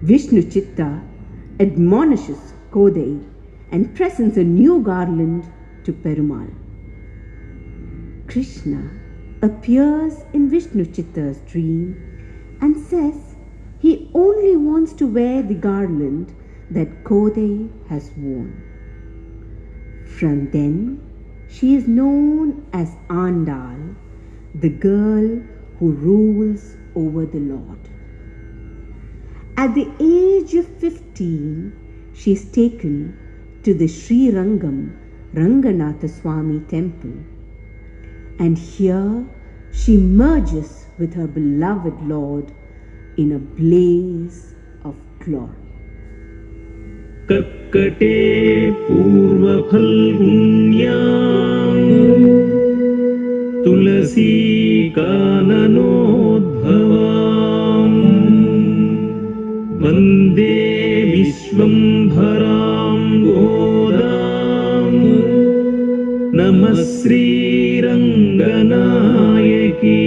Vishnu Chitta admonishes Kodai and presents a new garland to Perumal. Krishna appears in Vishnu Chitta's dream and says he only wants to wear the garland that Kodai has worn. From then, she is known as Andal, the girl who rules over the Lord. At the age of 15, she is taken to the Sri Rangam Ranganatha Swami temple, and here she merges with her beloved Lord in a blaze of glory. Kakkate purva phalgunyam tulasi kananodbhavam vande vishvambharam godam namah Sri Ranganayaki.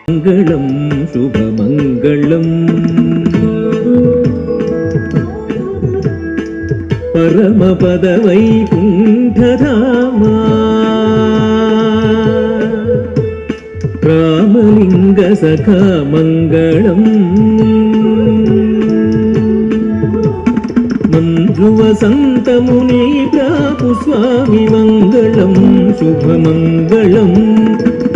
Mangalam சுபமங்களம் பரமபதவை குண்டதாமா Ramalinga Saha Mangalam மஞ்சுவசந்த Muni Prabhu Swami Mangalam சுபமங்களம்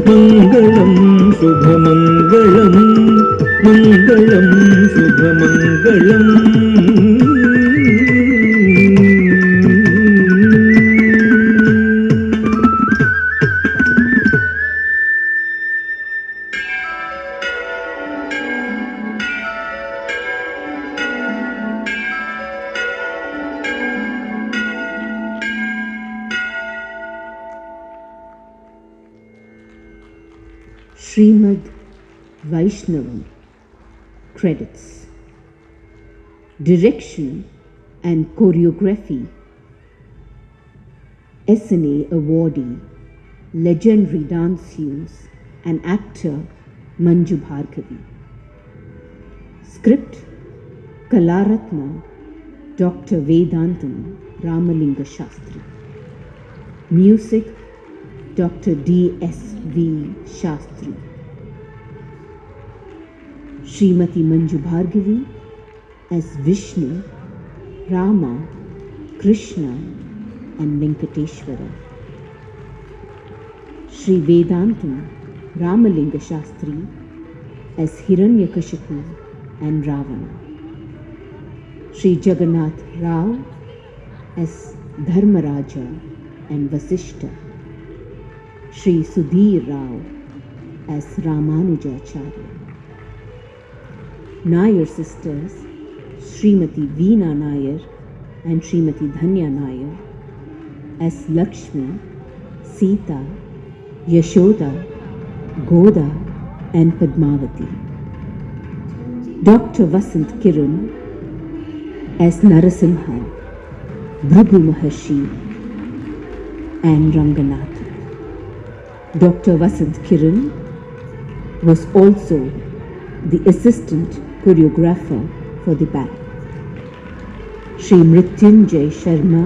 Mangalam சுபமங்களம் Mangalam சுபமங்களம். Srimad Vaishnavam. Credits. Direction and choreography. SNA awardee, legendary dance tunes and actor Manju Bhargavi. Script Kalaratna Dr. Vedantam Ramalinga Shastri. Music Dr. D.S.V. Shastri. Srimati Manju Bhargavi as Vishnu, Rama, Krishna and Venkateshwara. Sri Vedantam Ramalinga Shastri as Hiranyakashipu and Ravana. Sri Jagannath Rao as Dharmaraja and Vasishta. Sri Sudhir Rao as Ramanujacharya. Nair sisters Srimati Veena Nair and Srimati Dhanya Nair as Lakshmi, Sita, Yashoda, Goda and Padmavati. Dr. Vasant Kiran as Narasimha, Bhrigu Maharshi and Ranganatha. Dr. Vasant Kiran was also the assistant choreographer for the ballet. Sri Mrityunjay Sharma